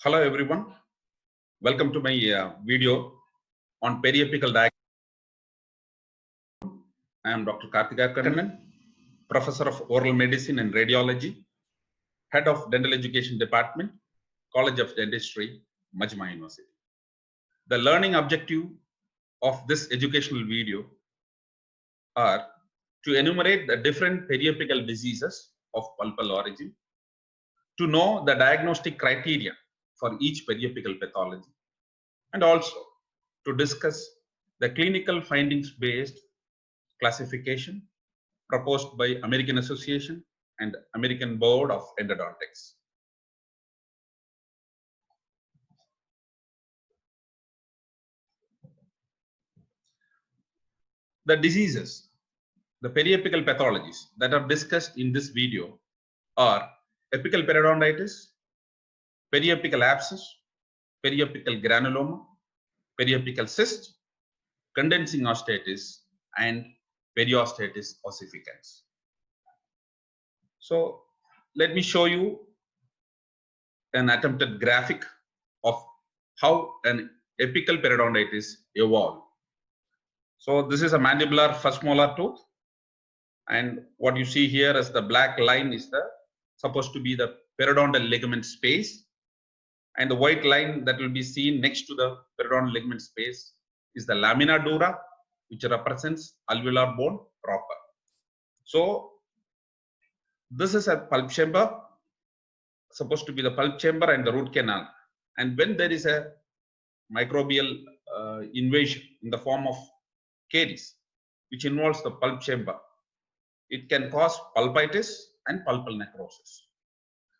Hello everyone, welcome to my video on periapical diagnosis. I am Dr. Karthika Kannan, Professor of Oral Medicine and Radiology, Head of Dental Education Department, College of Dentistry, Majma University. The learning objective of this educational video are to enumerate the different periapical diseases of pulpal origin, to know the diagnostic criteria for each periapical pathology, and also to discuss the clinical findings based classification proposed by American Association and American Board of Endodontics. The diseases, the periapical pathologies that are discussed in this video are apical periodontitis, periapical abscess, periapical granuloma, periapical cyst, condensing osteitis, and periosteitis ossificans. So let me show you an attempted graphic of how an apical periodontitis evolved. So this is a mandibular first molar tooth, and what you see here as the black line is supposed to be the periodontal ligament space, and the white line that will be seen next to the periodontal ligament space is the lamina dura, which represents alveolar bone proper. So this is a pulp chamber, supposed to be the pulp chamber and the root canal. And when there is a microbial invasion in the form of caries, which involves the pulp chamber, it can cause pulpitis and pulpal necrosis.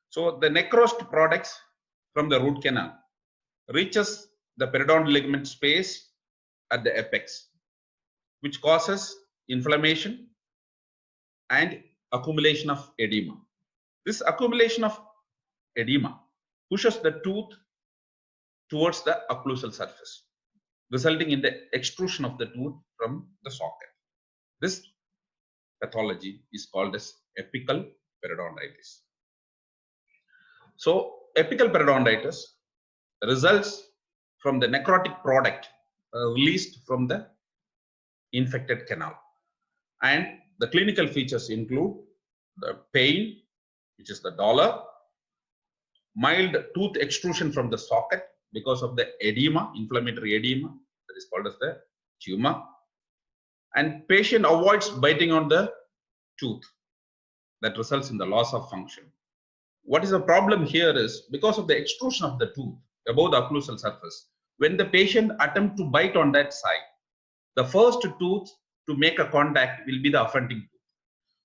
So the necrosed products from the root canal reaches the periodontal ligament space at the apex, which causes inflammation and accumulation of edema. This accumulation of edema pushes the tooth towards the occlusal surface, resulting in the extrusion of the tooth from the socket. This pathology is called as apical periodontitis. So apical periodontitis results from the necrotic product released from the infected canal, and the clinical features include the pain, which is the dolor, mild tooth extrusion from the socket because of the edema, inflammatory edema, that is called as the tumor, and patient avoids biting on the tooth. That results in the loss of function. What is the problem here is, because of the extrusion of the tooth above the occlusal surface, when the patient attempts to bite on that side, the first tooth to make a contact will be the offending tooth.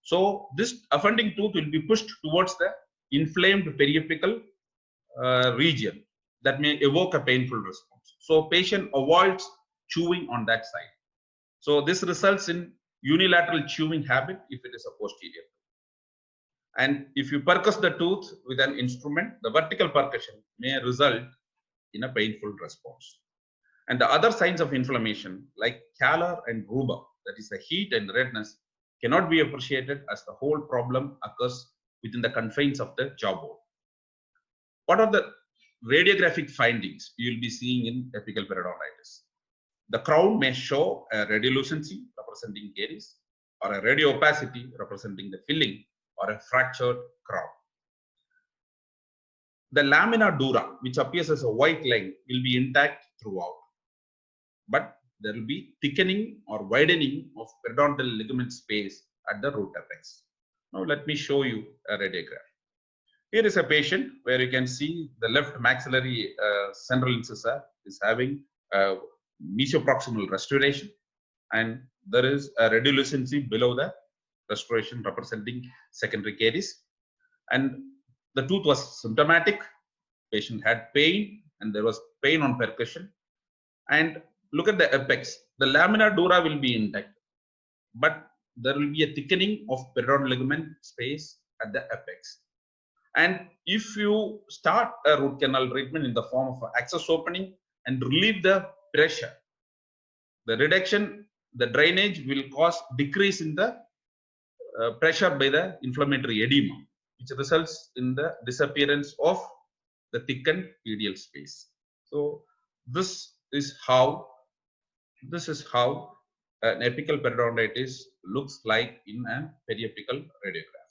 So this offending tooth will be pushed towards the inflamed periapical region that may evoke a painful response. So patient avoids chewing on that side. So this results in unilateral chewing habit if it is a posterior tooth. And if you percuss the tooth with an instrument, the vertical percussion may result in a painful response. And the other signs of inflammation like calor and rubor, that is the heat and redness, cannot be appreciated as the whole problem occurs within the confines of the jawbone. What are the radiographic findings you will be seeing in apical periodontitis? The crown may show a radiolucency representing caries, or a radioopacity representing the filling, or a fractured crown. The lamina dura, which appears as a white line, will be intact throughout, but there will be thickening or widening of periodontal ligament space at the root apex. Now let me show you a radiograph. Here is a patient where you can see the left maxillary central incisor is having a mesioproximal restoration, and there is a radiolucency below the restoration representing secondary caries, and the tooth was symptomatic. Patient had pain, and there was pain on percussion. And look at the apex. The lamina dura will be intact, but there will be a thickening of periodontal ligament space at the apex. And if you start a root canal treatment in the form of access opening and relieve the pressure, the reduction, the drainage will cause decrease in the pressure by the inflammatory edema, which results in the disappearance of the thickened pedial space. So this is how an apical periodontitis looks like in a periapical radiograph.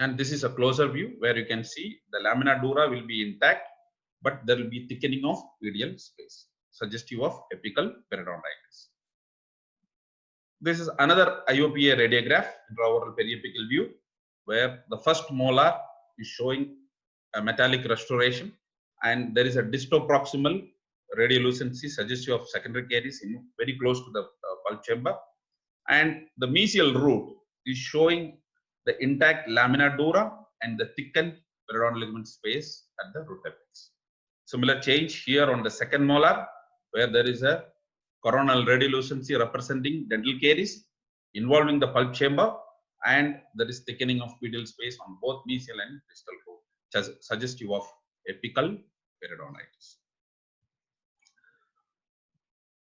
And this is a closer view where you can see the lamina dura will be intact, but there will be thickening of pedial space, suggestive of apical periodontitis. This is another IOPA radiograph, intraoral periapical view, where the first molar is showing a metallic restoration, and there is a distoproximal radiolucency suggestive of secondary caries in very close to the pulp chamber, and the mesial root is showing the intact lamina dura and the thickened periodontal ligament space at the root apex. Similar change here on the second molar, where there is a coronal radiolucency representing dental caries involving the pulp chamber, and there is thickening of pedial space on both mesial and distal root, suggestive of apical periodontitis.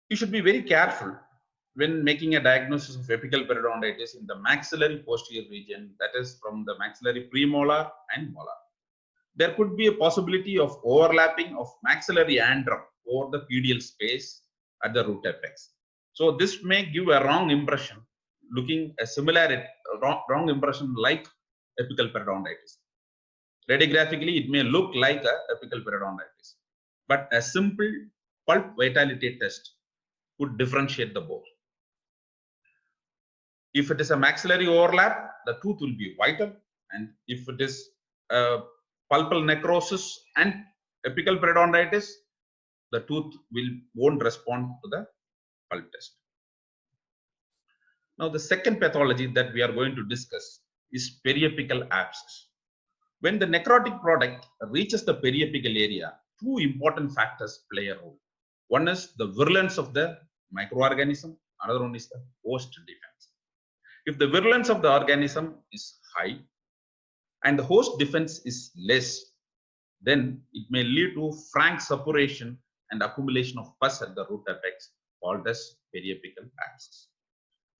You should be very careful when making a diagnosis of apical periodontitis in the maxillary posterior region, that is from the maxillary premolar and molar. There could be a possibility of overlapping of maxillary antrum over the pedial space at the root apex. So this may give a wrong impression, looking a similarity, wrong impression like apical periodontitis. Radiographically, it may look like a apical periodontitis, but a simple pulp vitality test could differentiate the both. If it is a maxillary overlap, the tooth will be whiter, and if it is a pulpal necrosis and apical periodontitis, the tooth won't respond to the pulp test. Now, the second pathology that we are going to discuss is periapical abscess. When the necrotic product reaches the periapical area, two important factors play a role. One is the virulence of the microorganism, another one is the host defense. If the virulence of the organism is high and the host defense is less, then it may lead to frank suppuration and accumulation of pus at the root apex, called as periapical abscess.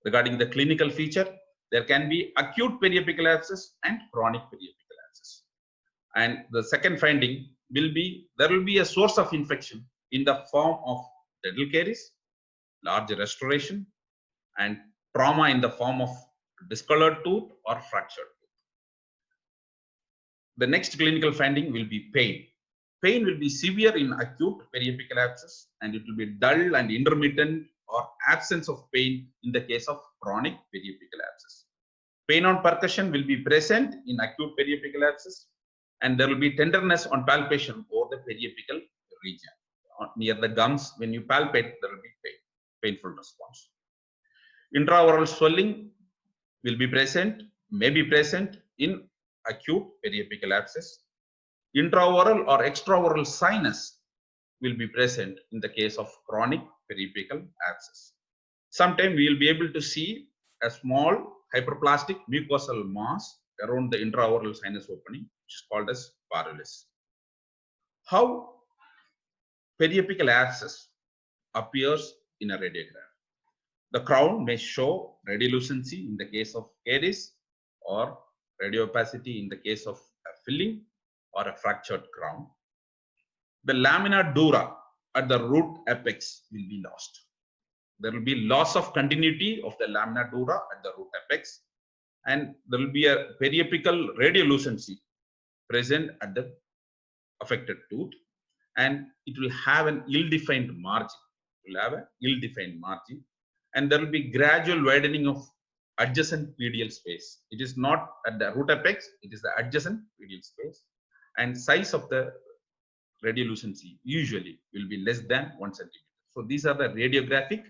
Regarding the clinical feature, there can be acute periapical abscess and chronic periapical abscess. And the second finding will be there will be a source of infection in the form of dental caries, large restoration, and trauma in the form of discolored tooth or fractured tooth. The next clinical finding will be pain. Pain will be severe in acute periapical abscess, and it will be dull and intermittent or absence of pain in the case of chronic periapical abscess. Pain on percussion will be present in acute periapical abscess, and there will be tenderness on palpation over the periapical region. Near the gums, when you palpate, there will be painful response. Intraoral swelling will be present, may be present in acute periapical abscess. Intraoral or extraoral sinus will be present in the case of chronic periapical abscess. Sometimes we will be able to see a small hyperplastic mucosal mass around the intraoral sinus opening, which is called as parulus. How periapical abscess appears in a radiograph? The crown may show radiolucency in the case of caries, or radiopacity in the case of a filling or a fractured crown. The lamina dura at the root apex will be lost. There will be loss of continuity of the lamina dura at the root apex, and there will be a periapical radiolucency present at the affected tooth, and it will have an ill-defined margin. It will have an ill-defined margin, and there will be gradual widening of adjacent pedial space. It is not at the root apex, it is the adjacent pedial space, and size of the radiolucency usually will be less than 1 centimeter. So these are the radiographic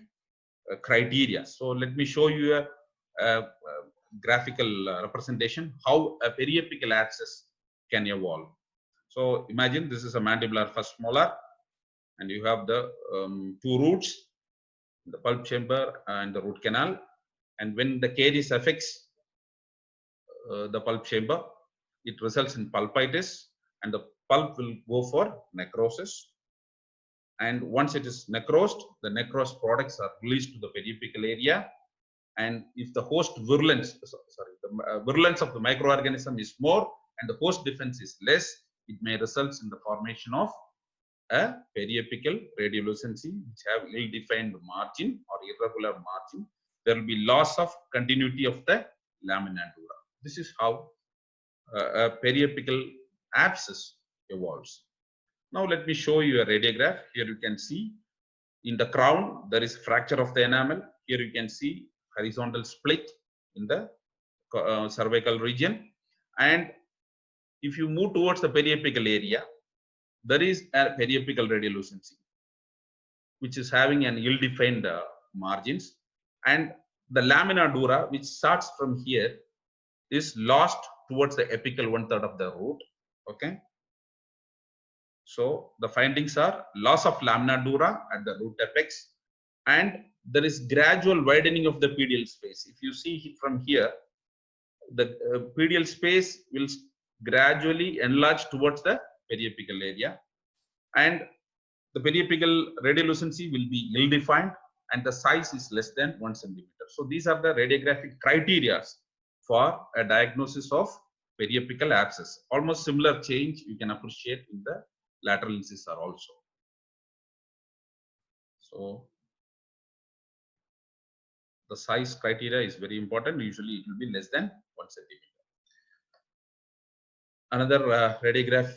criteria. So let me show you a graphical representation how a periapical abscess can evolve. So imagine this is a mandibular first molar, and you have the two roots, the pulp chamber and the root canal. And when the caries affects the pulp chamber, it results in pulpitis, and the pulp will go for necrosis. And once it is necrosed, the necrosed products are released to the periapical area. And if the host virulence, the virulence of the microorganism is more, and the host defense is less, it may result in the formation of a periapical radiolucency which have ill-defined margin or irregular margin. There will be loss of continuity of the lamina dura. This is how a periapical abscess evolves. Now let me show you a radiograph. Here you can see in the crown there is fracture of the enamel. Here you can see horizontal split in the cervical region, and if you move towards the periapical area, there is a periapical radiolucency which is having an ill-defined margins, and the lamina dura which starts from here is lost towards the apical 1/3 of the root. Okay, so the findings are loss of lamina dura at the root apex, and there is gradual widening of the pedial space. If you see from here, the pedial space will gradually enlarge towards the periapical area, and the periapical radiolucency will be ill-defined and the size is less than 1 centimeter. So these are the radiographic criteria for a diagnosis of periapical abscess. Almost similar change you can appreciate in the lateral incisor also. So the size criteria is very important. Usually it will be less than 1 centimeter. Another radiograph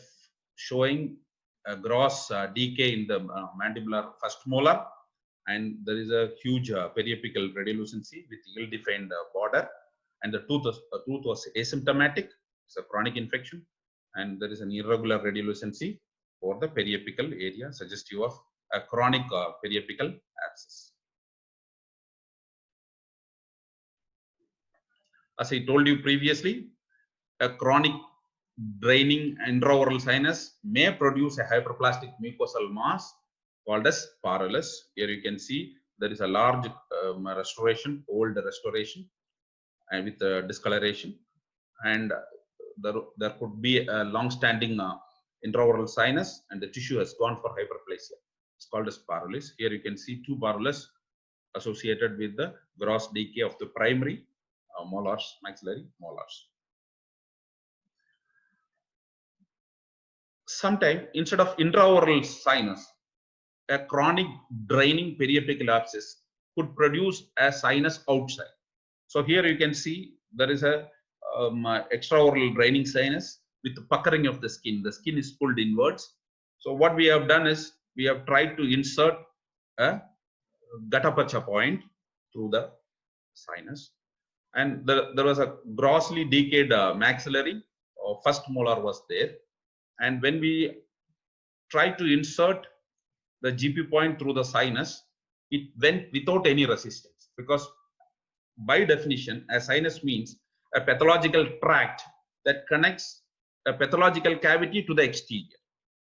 showing a gross decay in the mandibular first molar, and there is a huge periapical radiolucency with ill-defined border, and the tooth was asymptomatic. It's a chronic infection, and there is an irregular radiolucency for the periapical area suggestive of a chronic periapical abscess. As I told you previously, a chronic draining intraoral sinus may produce a hyperplastic mucosal mass called as parallus. Here you can see there is a large restoration, old restoration, and with discoloration, and there could be a long-standing intraoral sinus, and the tissue has gone for hyperplasia. It's called as parallus. Here you can see 2 parallus associated with the gross decay of the primary molars, maxillary molars. Sometimes instead of intraoral sinus, a chronic draining periapical abscess could produce a sinus outside. So here you can see there is a extraoral draining sinus with the puckering of the skin. The skin is pulled inwards. So what we have done is we have tried to insert a gatapacha point through the sinus, and there was a grossly decayed maxillary first molar was there, and when we tried to insert the GP point through the sinus, it went without any resistance, because by definition a sinus means a pathological tract that connects a pathological cavity to the exterior.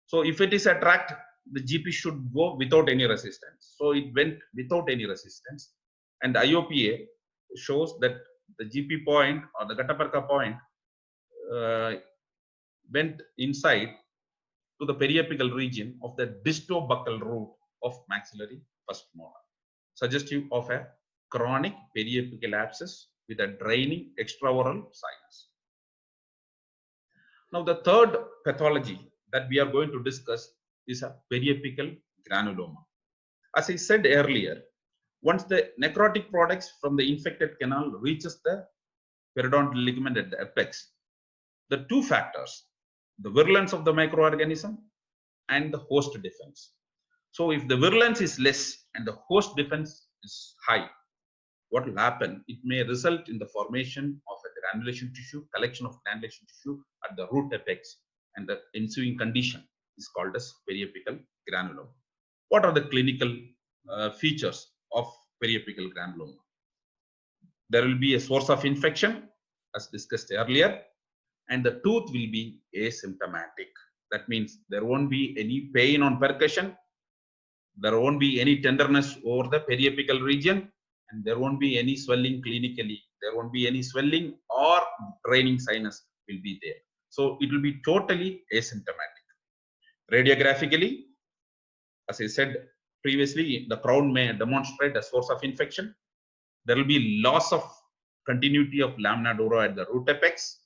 So if it is a tract, the GP should go without any resistance. So it went without any resistance, and the IOPA shows that the GP point or the gataparka point went inside to the periapical region of the distobuccal root of maxillary first molar, suggestive of a chronic periapical abscess with a draining extraoral sinus. Now the third pathology that we are going to discuss is a periapical granuloma. As I said earlier, once the necrotic products from the infected canal reaches the periodontal ligament at the apex, the 2 factors, the virulence of the microorganism and the host defense. So if the virulence is less and the host defense is high, what will happen? It may result in the formation of a granulation tissue, collection of granulation tissue at the root apex, and the ensuing condition is called as periapical granuloma. What are the clinical features of periapical granuloma? There will be a source of infection, as discussed earlier, and the tooth will be asymptomatic. That means there won't be any pain on percussion, there won't be any tenderness over the periapical region, and there won't be any swelling clinically. There won't be any swelling or draining sinus will be there. So it will be totally asymptomatic. Radiographically, as I said previously, the crown may demonstrate a source of infection. There will be loss of continuity of lamina dura at the root apex.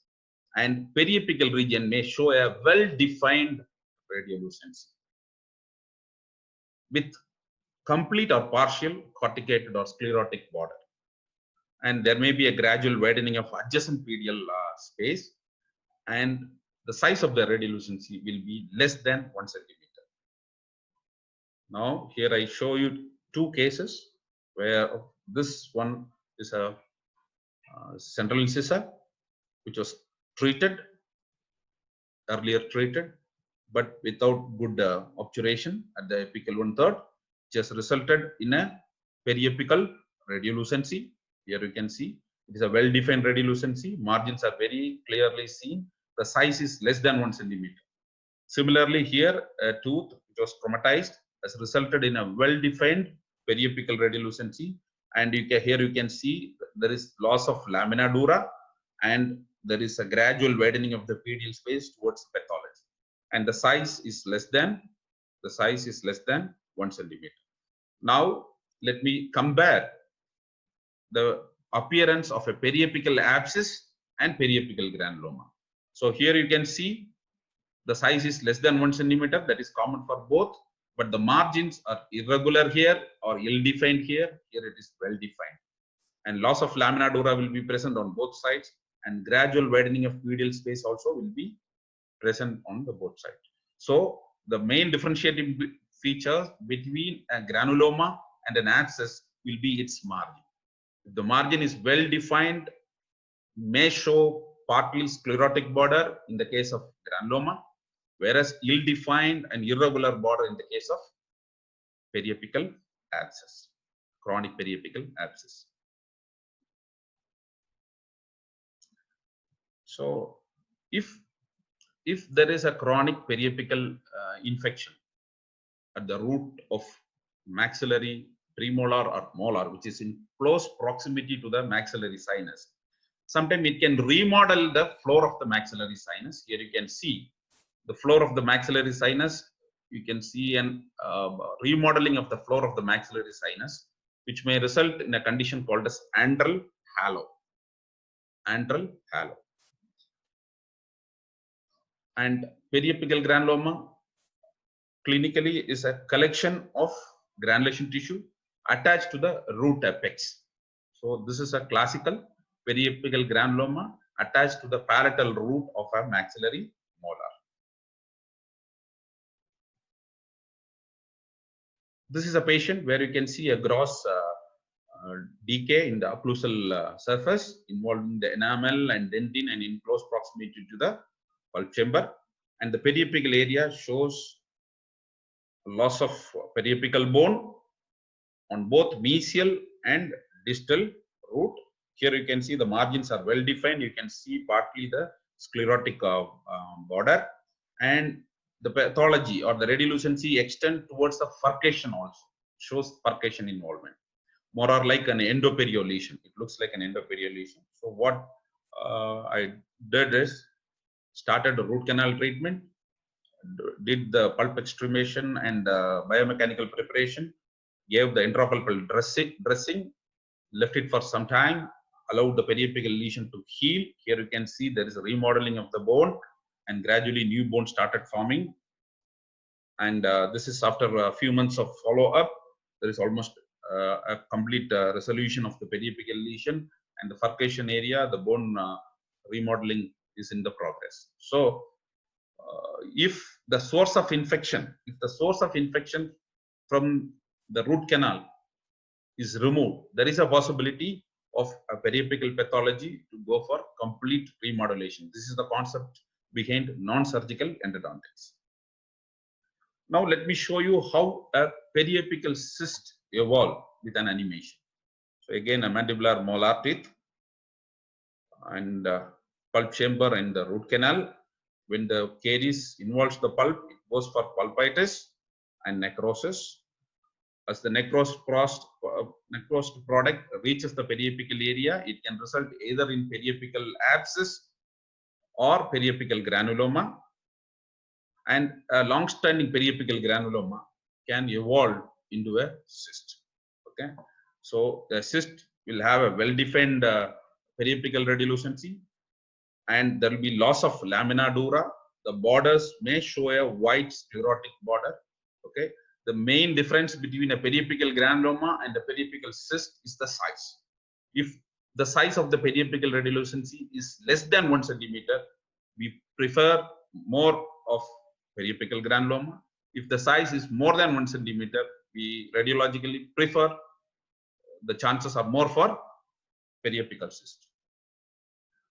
and periapical region may show a well-defined radiolucency with complete or partial corticated or sclerotic border. And there may be a gradual widening of adjacent pedial space, and the size of the radiolucency will be less than 1 centimeter. Now, here I show you two cases where this one is a central incisor which was earlier treated, but without good obturation at the apical 1/3, which has resulted in a periapical radiolucency. Here you can see it is a well-defined radiolucency. Margins are very clearly seen. The size is less than 1 centimeter. Similarly, here a tooth which was traumatized has resulted in a well-defined periapical radiolucency, and here you can see there is loss of lamina dura, and there is a gradual widening of the pedial space towards pathology, and the size is less than 1 centimeter. Now let me compare the appearance of a periapical abscess and periapical granuloma. So here you can see the size is less than 1 centimeter, that is common for both, but the margins are irregular here or ill-defined here. Here it is well-defined, and loss of lamina dura will be present on both sides, and gradual widening of pedial space also will be present on the both sides. So the main differentiating feature between a granuloma and an abscess will be its margin. If the margin is well defined, may show partly sclerotic border in the case of granuloma, whereas ill-defined and irregular border in the case of periapical abscess, chronic periapical abscess. So if there is a chronic periapical infection at the root of maxillary, premolar or molar, which is in close proximity to the maxillary sinus, sometimes it can remodel the floor of the maxillary sinus. Here you can see the floor of the maxillary sinus. You can see an remodeling of the floor of the maxillary sinus, which may result in a condition called as antral halo. Antral halo. And periapical granuloma clinically is a collection of granulation tissue attached to the root apex. So this is a classical periapical granuloma attached to the palatal root of a maxillary molar. This is a patient where you can see a gross decay in the occlusal surface involving the enamel and dentin and in close proximity to the pulp chamber, and the periapical area shows loss of periapical bone on both mesial and distal root. Here you can see the margins are well defined. You can see partly the sclerotic border, and the pathology or the radiolucency extend towards the furcation also, shows furcation involvement, more or like an endoperial lesion. It looks like an endoperial lesion. So what I did is started the root canal treatment, did the pulp extremation and biomechanical preparation, gave the intrapulpal dressing, left it for some time, allowed the periapical lesion to heal. Here you can see there is a remodeling of the bone, and gradually new bone started forming. And this is after a few months of follow-up. There is almost a complete resolution of the periapical lesion, and the furcation area, the bone remodeling is in the progress. So if the source of infection from the root canal is removed, there is a possibility of a periapical pathology to go for complete remodelation. This is the concept behind non-surgical endodontics. Now let me show you how a periapical cyst evolves with an animation. So again, a mandibular molar teeth and pulp chamber and the root canal. When the caries involves the pulp, it goes for pulpitis and necrosis. As the necrosed product reaches the periapical area, it can result either in periapical abscess or periapical granuloma, and a long-standing periapical granuloma can evolve into a cyst. Okay, so the cyst will have a well-defined periapical radiolucency, and there will be loss of lamina dura. The borders may show a white sclerotic border. Okay. The main difference between a periapical granuloma and a periapical cyst is the size. If the size of the periapical radiolucency is less than 1 centimeter, we prefer more of periapical granuloma. If the size is more than 1 centimeter, we radiologically prefer, the chances are more for periapical cyst.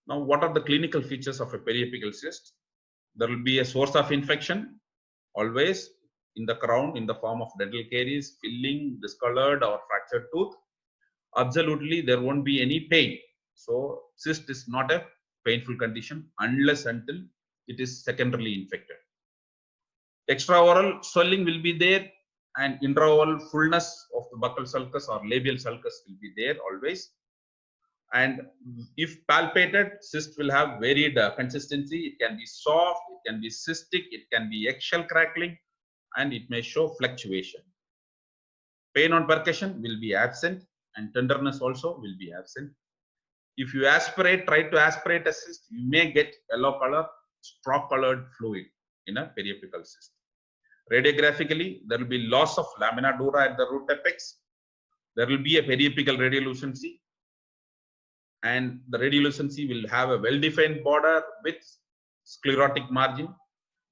Now, what are the clinical features of a periapical cyst? There will be a source of infection, always in the crown in the form of dental caries, filling, discolored or fractured tooth. Absolutely, there won't be any pain. So, cyst is not a painful condition unless until it is secondarily infected. Extraoral swelling will be there, and intraoral fullness of the buccal sulcus or labial sulcus will be there always. And if palpated, cyst will have varied consistency. It can be soft, it can be cystic, it can be eggshell crackling, and it may show fluctuation. Pain on percussion will be absent, and tenderness also will be absent. If you aspirate, try to aspirate a cyst, you may get yellow color, straw colored fluid in a periapical cyst. Radiographically, there will be loss of lamina dura at the root apex. There will be a periapical radiolucency, and the radiolucency will have a well-defined border with sclerotic margin,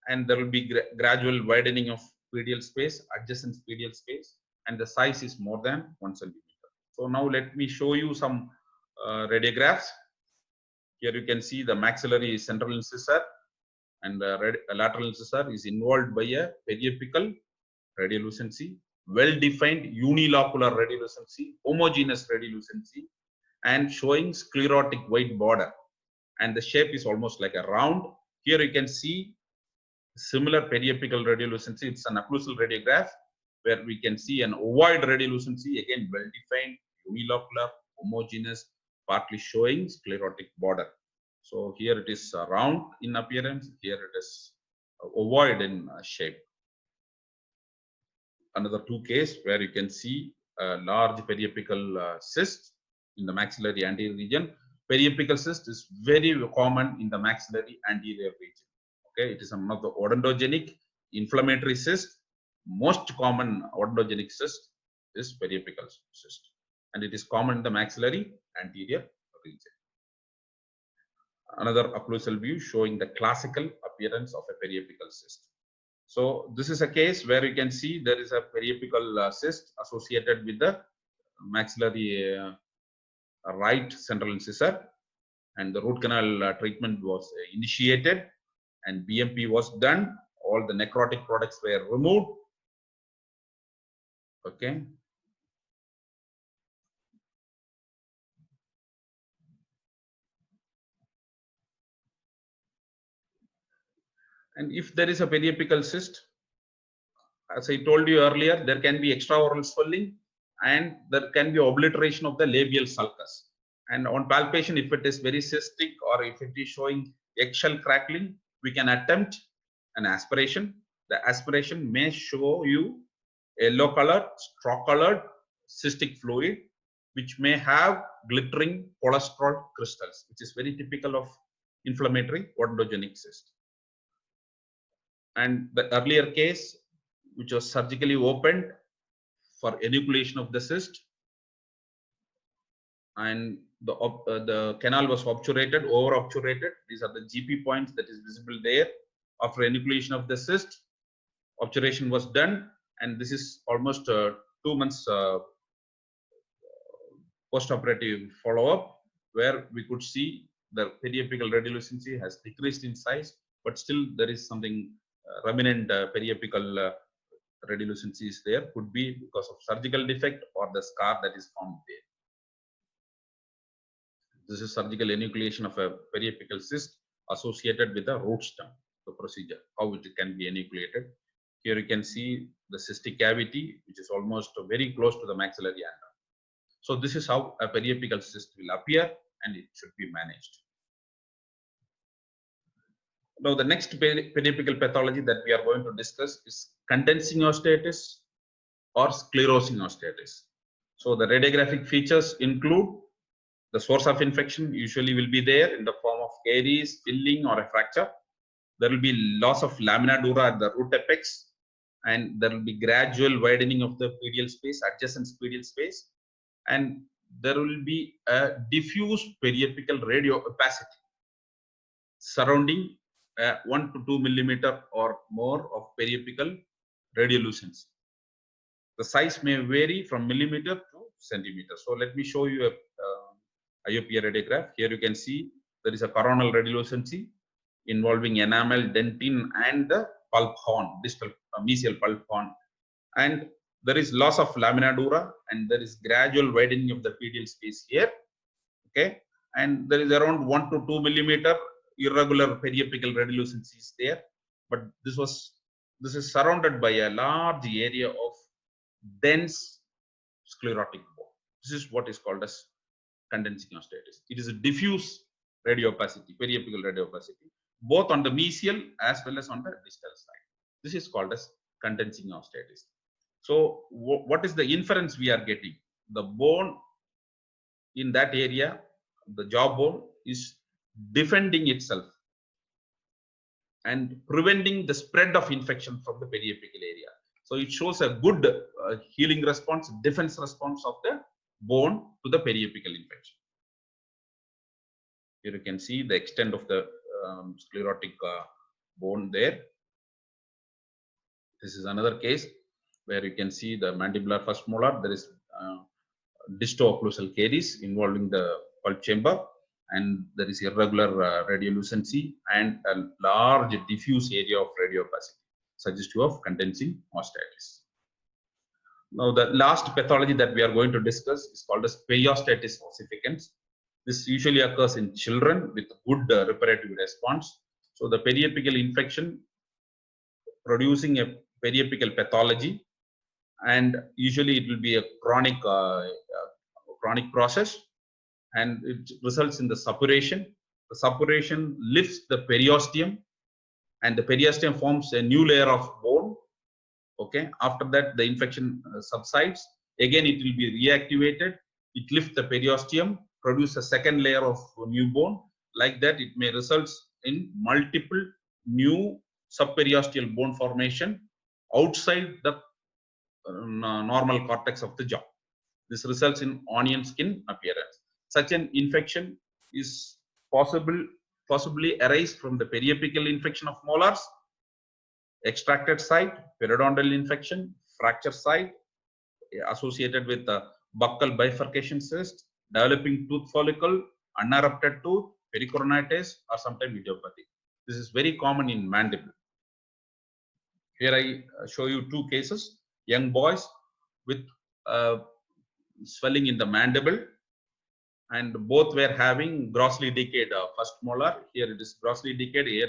and there will be gradual widening of pedial space, adjacent pedial space, and the size is more than 1 centimeter. So now let me show you some radiographs. Here you can see the maxillary central incisor, and the lateral incisor is involved by a periapical radiolucency, well-defined unilocular radiolucency, homogeneous radiolucency, and showing sclerotic white border, and the shape is almost like a round. Here you can see similar periapical radiolucency. It's an occlusal radiograph where we can see an ovoid radiolucency, again well-defined, unilocular, homogeneous, partly showing sclerotic border. So here it is round in appearance, here it is ovoid in shape. Another two case where you can see a large periapical cyst in the maxillary anterior region. Periapical cyst is very common in the maxillary anterior region. Okay, it is one of the odontogenic inflammatory cyst. Most common odontogenic cyst is periapical cyst, and it is common in the maxillary anterior region. Another occlusal view showing the classical appearance of a periapical cyst. So this is a case where you can see there is a periapical cyst associated with the maxillary right central incisor, and the root canal treatment was initiated, and BMP was done. All the necrotic products were removed. Okay. And if there is a periapical cyst, as I told you earlier, there can be extraoral swelling, and there can be obliteration of the labial sulcus. And on palpation, if it is very cystic or if it is showing eggshell crackling, we can attempt an aspiration. The aspiration may show you yellow colored, straw colored cystic fluid, which may have glittering cholesterol crystals, which is very typical of inflammatory odontogenic cyst. And the earlier case, which was surgically opened for enucleation of the cyst, and the canal was obturated, over obturated. These are the GP points that is visible there. After enucleation of the cyst, obturation was done, and this is almost 2 months post-operative follow-up, where we could see the periapical radiolucency has decreased in size, but still there is something remnant periapical radiolucency is there. Could be because of surgical defect or the scar that is found there. This is surgical enucleation of a periapical cyst associated with a root stem, the procedure, how it can be enucleated. Here you can see the cystic cavity, which is almost very close to the maxillary antrum. So this is how a periapical cyst will appear, and it should be managed. Now the next periapical pathology that we are going to discuss is condensing osteitis or sclerosing osteitis. So the radiographic features include the source of infection usually will be there in the form of of caries, filling, or a fracture. There will be loss of lamina dura at the root apex, and there will be gradual widening of the pedial space, adjacent pedial space, and there will be a diffuse periapical radioopacity surrounding 1 to 2 millimeter or more of periapical radiolucency. The size may vary from millimeter to centimeter. So let me show you a IOP radiograph. Here you can see there is a coronal radiolucency involving enamel, dentin, and the pulp horn, distal mesial pulp horn. And there is loss of lamina dura, and there is gradual widening of the pedial space here. Okay, and there is around 1 to 2 millimeter irregular periapical radiolucency is there, but this is surrounded by a large area of dense sclerotic bone. This is what is called as condensing osteitis. It is a diffuse radioopacity, periapical radioopacity, both on the mesial as well as on the distal side. This is called as condensing osteitis. So what is the inference we are getting? The bone in that area, the jawbone, is defending itself and preventing the spread of infection from the periapical area. So it shows a good healing response, defense response of the bone to the periapical infection. Here you can see the extent of the sclerotic bone there. This is another case where you can see the mandibular first molar. There is disto-occlusal caries involving the pulp chamber, and there is irregular radiolucency and a large diffuse area of radioopacity, suggestive of condensing osteitis. Now, the last pathology that we are going to discuss is called as periosteitis ossificans. This usually occurs in children with good reparative response. So, the periapical infection producing a periapical pathology, and usually it will be a chronic process, and it results in the suppuration. The suppuration lifts the periosteum, and the periosteum forms a new layer of bone. Okay, after that the infection subsides. Again, it will be reactivated. It lifts the periosteum, produce a second layer of new bone. Like that, it may result in multiple new subperiosteal bone formation outside the normal cortex of the jaw. This results in onion skin appearance. Such an infection is possibly arise from the periapical infection of molars, extracted site, periodontal infection, fracture site associated with the buccal bifurcation cyst, developing tooth follicle, unerupted tooth, pericoronitis, or sometimes idiopathy. This is very common in mandible. Here I show you two cases. Young boys with swelling in the mandible, and both were having grossly decayed first molar. Here it is grossly decayed. Here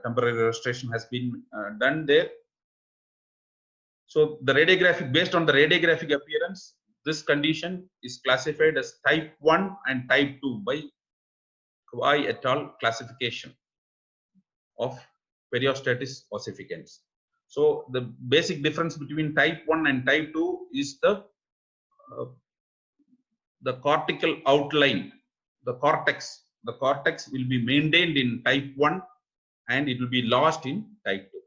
temporary restoration has been done there. So the radiographic, based on the radiographic appearance, this condition is classified as type 1 and type 2 by Kwai et al. Classification of periosteitis ossificans. So the basic difference between type 1 and type 2 is the cortical outline, the cortex. The cortex will be maintained in type 1 and it will be lost in type 2.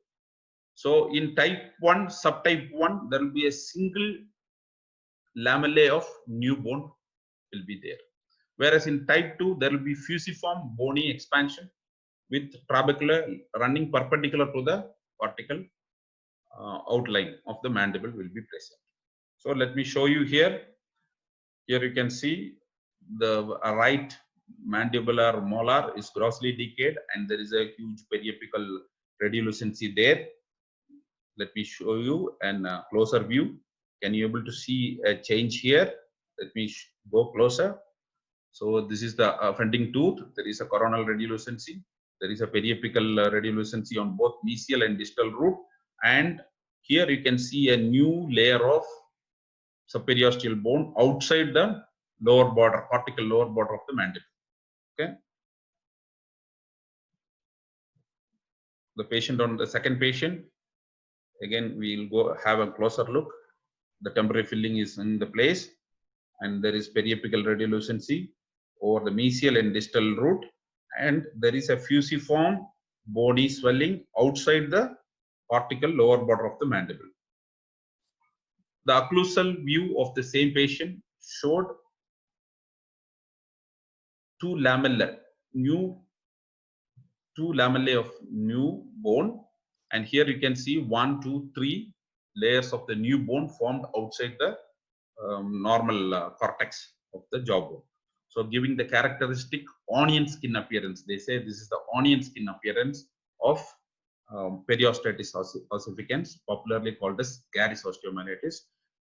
So in type 1, subtype 1, there will be a single lamellae of new bone will be there. Whereas in type 2, there will be fusiform bony expansion with trabecula running perpendicular to the cortical outline of the mandible will be present. So let me show you here. Here you can see the right mandibular molar is grossly decayed and there is a huge periapical radiolucency there. Let me show you a closer view. Can you able to see a change here? Let me go closer. So this is the offending tooth. There is a coronal radiolucency. There is a periapical radiolucency on both mesial and distal root. And here you can see a new layer of subperiosteal bone outside the lower border, cortical lower border of the mandible. Okay. The patient on the second patient, again we will go have a closer look. The temporary filling is in the place, and there is periapical radiolucency over the mesial and distal root, and there is a fusiform bony swelling outside the cortical lower border of the mandible. The occlusal view of the same patient showed two lamellae of new bone, and here you can see 1, 2, 3 layers of the new bone formed outside the normal cortex of the jawbone. So giving the characteristic onion skin appearance. They say this is the onion skin appearance of Periosteitis ossificans, popularly called as Gary's osteomyelitis.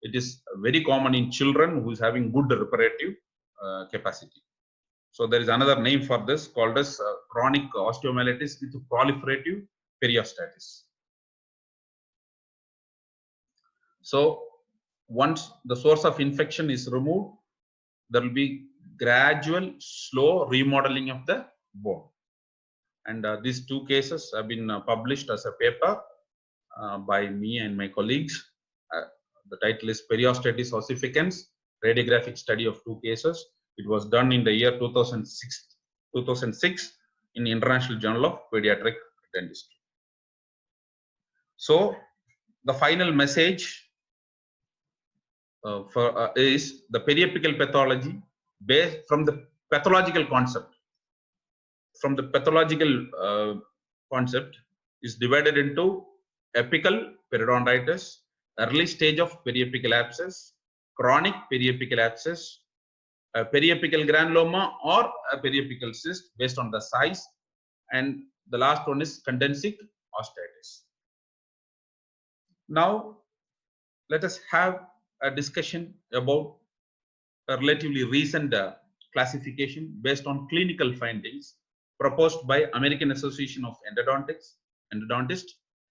It is very common in children who is having good reparative capacity. So there is another name for this called as chronic osteomyelitis with proliferative periosteitis. So once the source of infection is removed, there will be gradual, slow remodeling of the bone. And these two cases have been published as a paper by me and my colleagues. The title is Periosteitis ossificans, radiographic study of two cases. It was done in the year 2006 in the International Journal of Pediatric Dentistry. So the final message is the periapical pathology based from the pathological concept. From the pathological concept is divided into apical periodontitis, early stage of periapical abscess, chronic periapical abscess, a periapical granuloma or a periapical cyst based on the size, and the last one is condensing osteitis. Now let us have a discussion about a relatively recent classification based on clinical findings proposed by American Association of Endodontists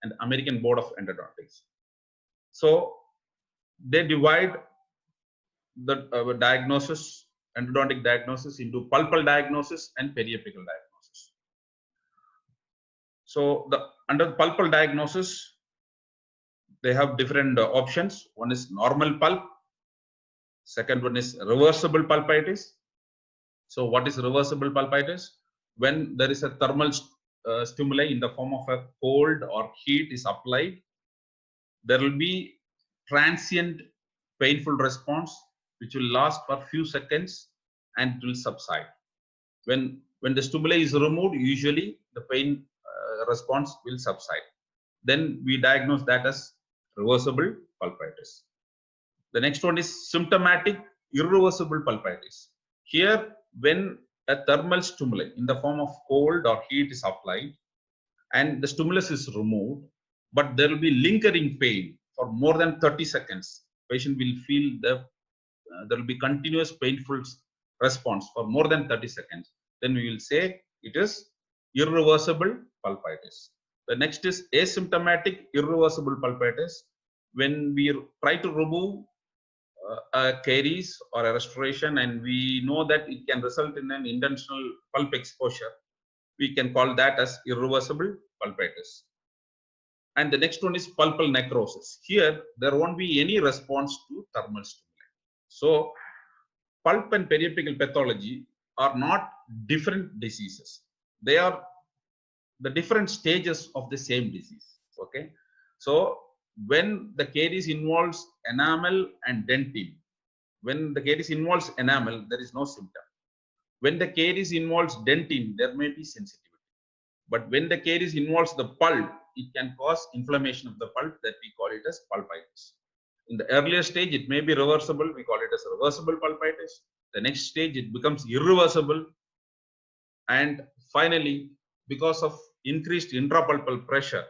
and American Board of Endodontics. So they divide the diagnosis, endodontic diagnosis, into pulpal diagnosis and periapical diagnosis. So under the pulpal diagnosis, they have different options. One is normal pulp. Second one is reversible pulpitis. So what is reversible pulpitis? When there is a thermal stimuli in the form of a cold or heat is applied, there will be transient painful response which will last for few seconds and it will subside. When the stimuli is removed, usually the pain response will subside. Then we diagnose that as reversible pulpitis. The next one is symptomatic irreversible pulpitis. Here, when a thermal stimuli in the form of cold or heat is applied and the stimulus is removed, but there will be lingering pain for more than 30 seconds. Patient will feel there will be continuous painful response for more than 30 seconds. Then we will say it is irreversible pulpitis. The next is asymptomatic irreversible pulpitis. When we try to remove a caries or a restoration and we know that it can result in an intentional pulp exposure, we can call that as irreversible pulpitis. And the next one is pulpal necrosis. Here, there won't be any response to thermal stimuli. So, pulp and periapical pathology are not different diseases. They are the different stages of the same disease. Okay. So, when the caries involves enamel and dentin, when the caries involves enamel, there is no symptom. When the caries involves dentin, there may be sensitivity. But when the caries involves the pulp, it can cause inflammation of the pulp, that we call it as pulpitis. In the earlier stage, it may be reversible, we call it as reversible pulpitis. The next stage, it becomes irreversible. And finally, because of increased intrapulpal pressure,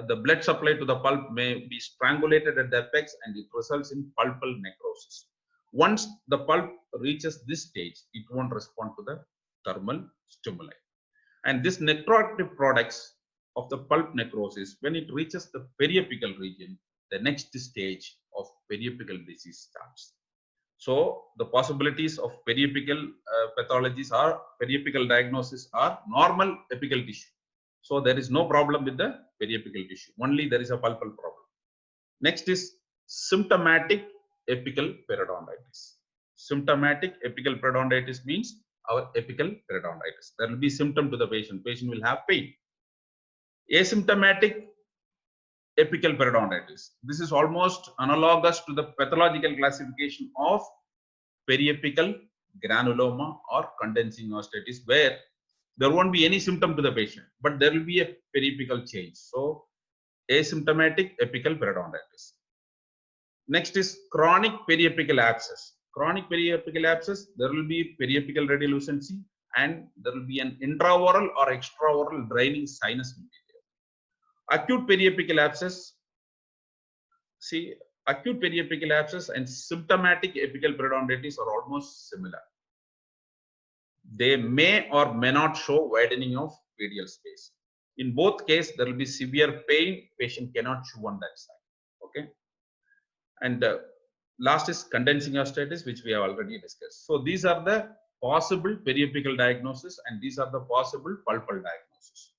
the blood supply to the pulp may be strangulated at the apex and it results in pulpal necrosis. Once the pulp reaches this stage, it won't respond to the thermal stimuli. And this necrotic products of the pulp necrosis, when it reaches the periapical region, the next stage of periapical disease starts. So the possibilities of periapical pathologies are, periapical diagnosis are normal apical tissue. So there is no problem with the periapical tissue. Only there is a pulpal problem. Next is symptomatic apical periodontitis. Symptomatic apical periodontitis means our apical periodontitis. There will be symptom to the patient. Patient will have pain. Asymptomatic apical periodontitis. This is almost analogous to the pathological classification of periapical granuloma or condensing osteitis, where there won't be any symptom to the patient, but there will be a periapical change. So, asymptomatic apical periodontitis. Next is chronic periapical abscess. Chronic periapical abscess, there will be periapical radiolucency and there will be an intraoral or extraoral draining sinus will be there. Acute periapical abscess, see, acute periapical abscess and symptomatic apical periodontitis are almost similar. They may or may not show widening of radial space. In both cases, there will be severe pain. Patient cannot chew on that side. Okay. And last is condensing osteitis, which we have already discussed. So these are the possible periapical diagnosis and these are the possible pulpal diagnosis.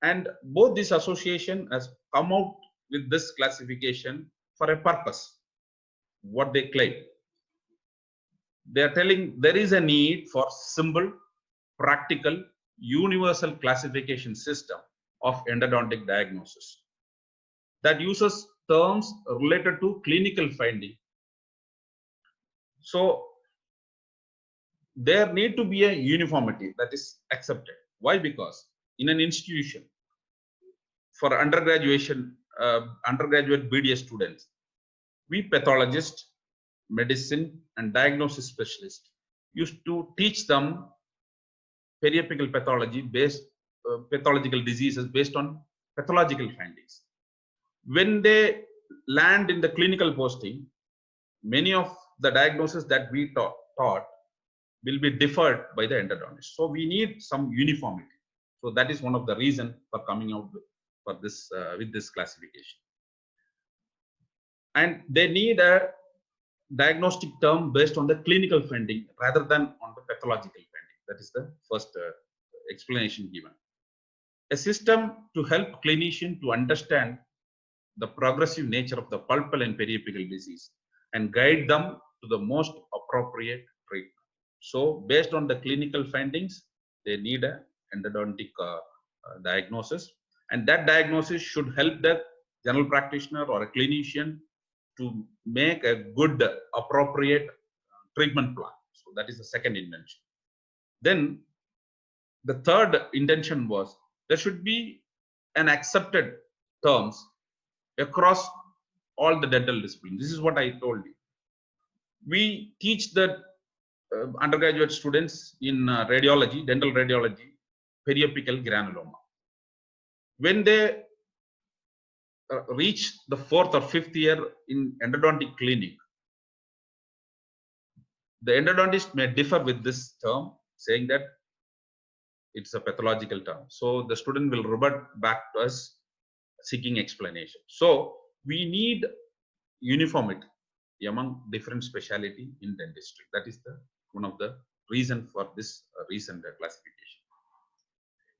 And both this association has come out with this classification for a purpose. What they claim. They are telling there is a need for simple, practical, universal classification system of endodontic diagnosis that uses terms related to clinical finding. So there need to be a uniformity that is accepted. Why? Because in an institution for undergraduate BDS students, we pathologists, medicine and diagnosis specialists used to teach them periapical pathology based pathological diseases based on pathological findings. When they land in the clinical posting, many of the diagnoses that we taught will be differed by the endodontist. So we need some uniformity. So that is one of the reasons for coming out with this classification. And they need a diagnostic term based on the clinical finding rather than on the pathological finding. That is the first explanation given. A system to help clinician to understand the progressive nature of the pulpal and periapical disease and guide them to the most appropriate treatment. So based on the clinical findings, they need an endodontic diagnosis, and that diagnosis should help the general practitioner or a clinician to make a good appropriate treatment plan. So that is the second intention. Then the third intention was there should be an accepted terms across all the dental disciplines. This is what I told you. We teach the undergraduate students in radiology, dental radiology, periapical granuloma. When they reach the 4th or 5th year in endodontic clinic, the endodontist may differ with this term, saying that it's a pathological term. So the student will revert back to us seeking explanation. So we need uniformity among different specialty in dentistry. That is one of the reason for this recent classification.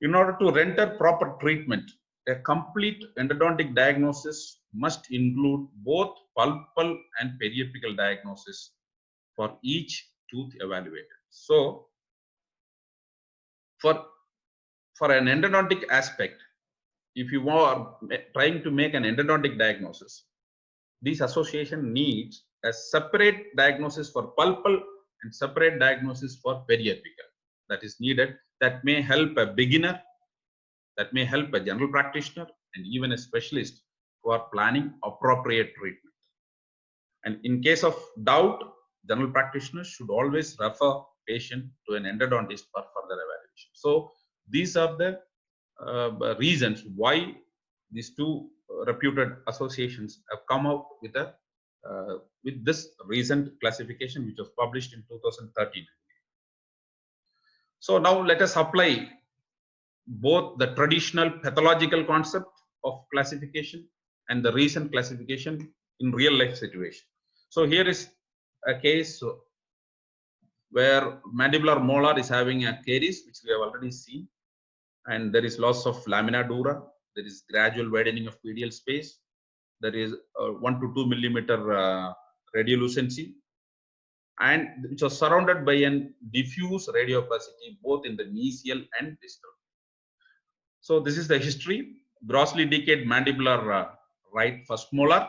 In order to render proper treatment, a complete endodontic diagnosis must include both pulpal and periapical diagnosis for each tooth evaluated. So for an endodontic aspect, if you are trying to make an endodontic diagnosis, this association needs a separate diagnosis for pulpal and separate diagnosis for periapical. That is needed. That may help a beginner, that may help a general practitioner, and even a specialist who are planning appropriate treatment. And in case of doubt, general practitioners should always refer patient to an endodontist for further evaluation. So these are the reasons why these two reputed associations have come out with this recent classification, which was published in 2013. So now let us apply both the traditional pathological concept of classification and the recent classification in real life situation. So here is a case where mandibular molar is having a caries, which we have already seen, and there is loss of lamina dura, there is gradual widening of medial space, there is 1 to 2 millimeter radiolucency, and which was surrounded by an diffuse radiopacity both in the mesial and distal. So this is the history. Grossly decayed mandibular right first molar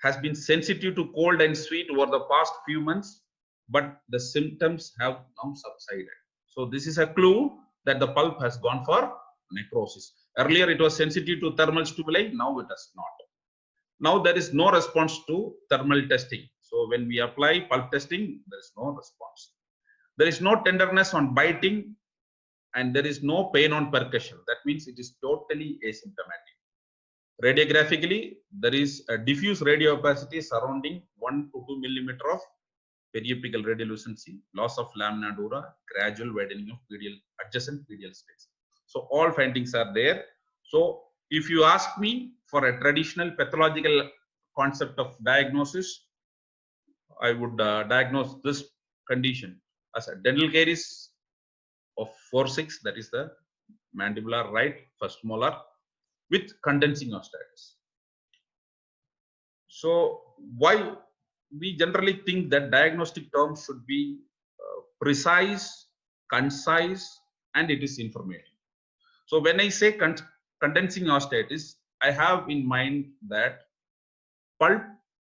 has been sensitive to cold and sweet over the past few months, but the symptoms have now subsided. So this is a clue that the pulp has gone for necrosis. Earlier it was sensitive to thermal stimuli, now it is not. Now there is no response to thermal testing. So when we apply pulp testing, there is no response. There is no tenderness on biting and there is no pain on percussion. That means it is totally asymptomatic. Radiographically, there is a diffuse radiopacity surrounding 1 to 2 millimeter of periapical radiolucency, loss of lamina dura, gradual widening of adjacent pedial space. So all findings are there. So if you ask me for a traditional pathological concept of diagnosis, I would diagnose this condition as a dental caries of 4-6, that is the mandibular right first molar, with condensing osteitis. So why we generally think that diagnostic terms should be precise, concise, and it is informative. So when I say condensing osteitis, I have in mind that pulp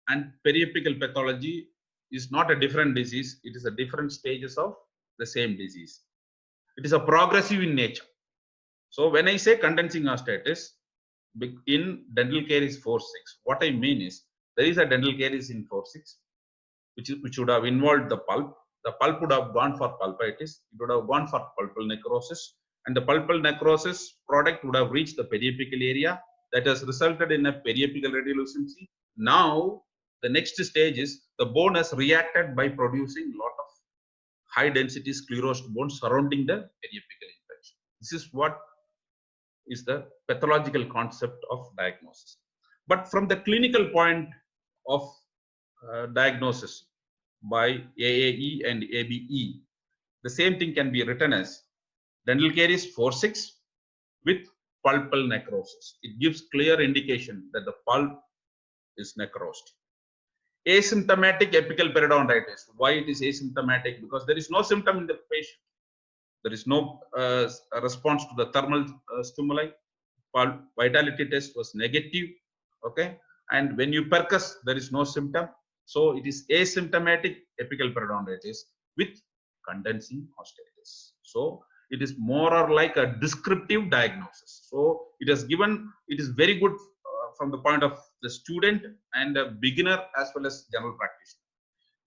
and periapical pathology is not a different disease, it is a different stages of the same disease. It is a progressive in nature. So when I say condensing osteitis in dental caries 4-6, what I mean is there is a dental caries in 4-6 which would have involved the pulp. The pulp would have gone for pulpitis, it would have gone for pulpal necrosis, and the pulpal necrosis product would have reached the periapical area that has resulted in a periapical radiolucency. Now the next stage is the bone has reacted by producing a lot of high density sclerosed bone surrounding the periapical infection. This is what is the pathological concept of diagnosis. But from the clinical point of diagnosis by AAE and ABE, the same thing can be written as dental caries 4-6 with pulpal necrosis. It gives clear indication that the pulp is necrosed. Asymptomatic apical periodontitis. Why it is asymptomatic? Because there is no symptom in the patient. There is no response to the thermal stimuli. Pulp vitality test was negative. Okay, and when you percuss, there is no symptom. So it is asymptomatic apical periodontitis with condensing osteitis. So it is more or like a descriptive diagnosis. So it is given. It is very good from the point of the student and a beginner as well as general practitioner.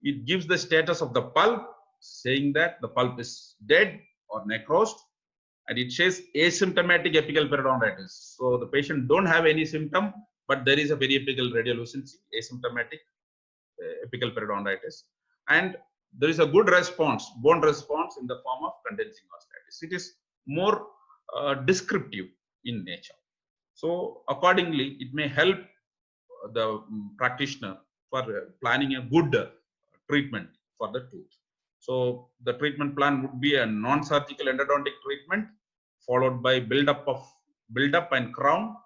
It gives the status of the pulp, saying that the pulp is dead or necrosed, and it says asymptomatic apical periodontitis. So the patient don't have any symptom, but there is a periapical radiolucency, asymptomatic apical periodontitis, and there is a good response, bone response in the form of condensing osteitis. It is more descriptive in nature. So accordingly, it may help the practitioner for planning a good treatment for the tooth. So the treatment plan would be a non-surgical endodontic treatment followed by build-up and crown,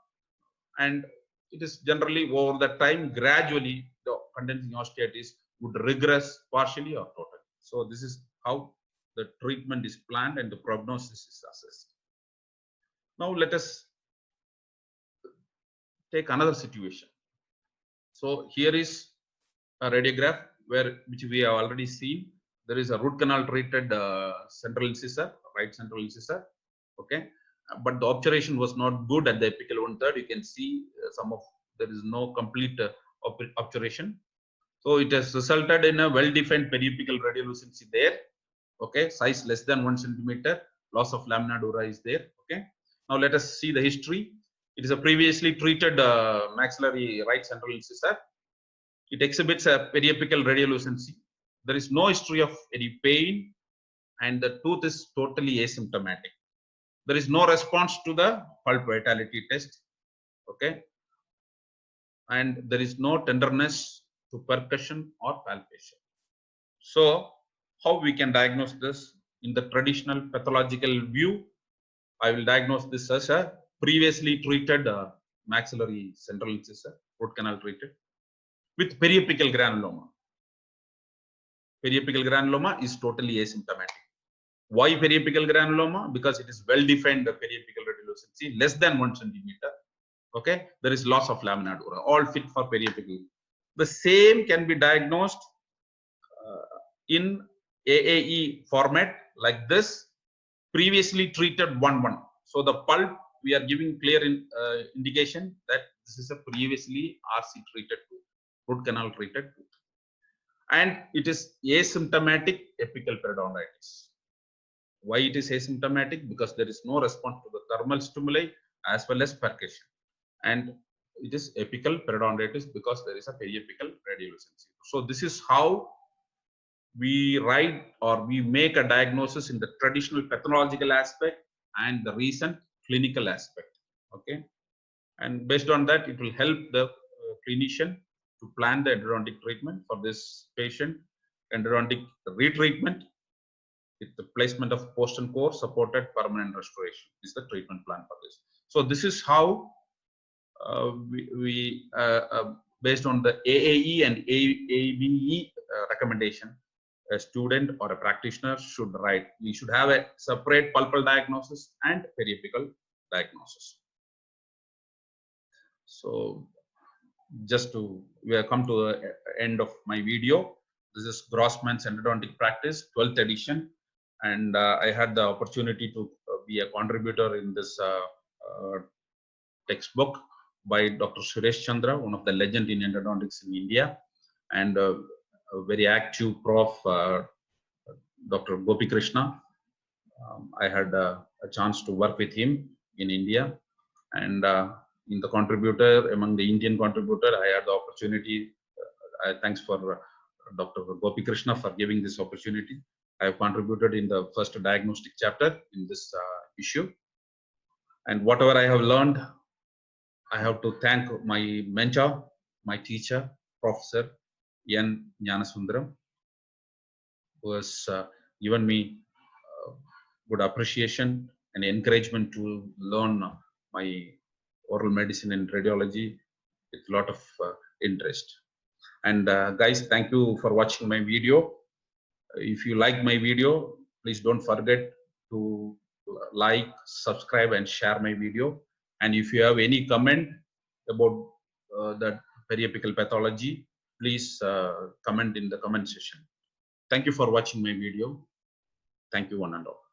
and it is generally over the time gradually the condensing osteitis would regress partially or totally. So this is how the treatment is planned and the prognosis is assessed. Now let us take another situation. So here is a radiograph which we have already seen. There is a root canal treated central incisor, right central incisor. Okay, but the obturation was not good at the apical 1/3. You can see there is no complete obturation. So it has resulted in a well-defined periapical radiolucency there. Okay, size less than 1 centimeter. Loss of lamina dura is there. Okay. Now let us see the history. It is a previously treated maxillary right central incisor. It exhibits a periapical radiolucency. There is no history of any pain, and the tooth is totally asymptomatic. There is no response to the pulp vitality test. Okay, and there is no tenderness to percussion or palpation. So how we can diagnose this in the traditional pathological view? I will diagnose this as a previously treated maxillary central incisor, root canal treated, with periapical granuloma. periapical granuloma is totally asymptomatic. Why periapical granuloma? Because it is well defined periapical radiolucency, less than 1 centimeter. Okay, there is loss of lamina dura, all fit for periapical. The same can be diagnosed in AAE format like this, previously treated 1-1. So the pulp, we are giving clear indication that this is a previously RC treated tooth, root canal treated tooth. And it is asymptomatic apical periodontitis. Why it is asymptomatic? Because there is no response to the thermal stimuli as well as percussion. And it is apical periodontitis because there is a periapical radiolucency. So this is how we write or we make a diagnosis in the traditional pathological aspect and the recent clinical aspect. Okay, and based on that, it will help the clinician to plan the endodontic treatment for this patient. Endodontic retreatment with the placement of post and core supported permanent restoration is the treatment plan for this. So this is how we based on the AAE and ABE recommendation, a student or a practitioner should write. We should have a separate pulpal diagnosis and periapical diagnosis. So we have come to the end of my video. This is Grossman's Endodontic Practice, 12th edition. And I had the opportunity to be a contributor in this textbook by Dr. Suresh Chandra, one of the legend in endodontics in India, and a very active prof, Dr. Gopi Krishna. I had a chance to work with him in India, and in the contributor, among the Indian contributor, I had the opportunity. Thanks for Dr. Gopi Krishna for giving this opportunity. I have contributed in the first diagnostic chapter in this issue, and whatever I have learned, I have to thank my mentor, my teacher, Professor N. Gnanasundaram, who has given me good appreciation and encouragement to learn my oral medicine and radiology with a lot of interest. And guys, thank you for watching my video. If you like my video, please don't forget to like, subscribe, and share my video. And if you have any comment about that periapical pathology, please comment in the comment section. Thank you for watching my video. Thank you, one and all.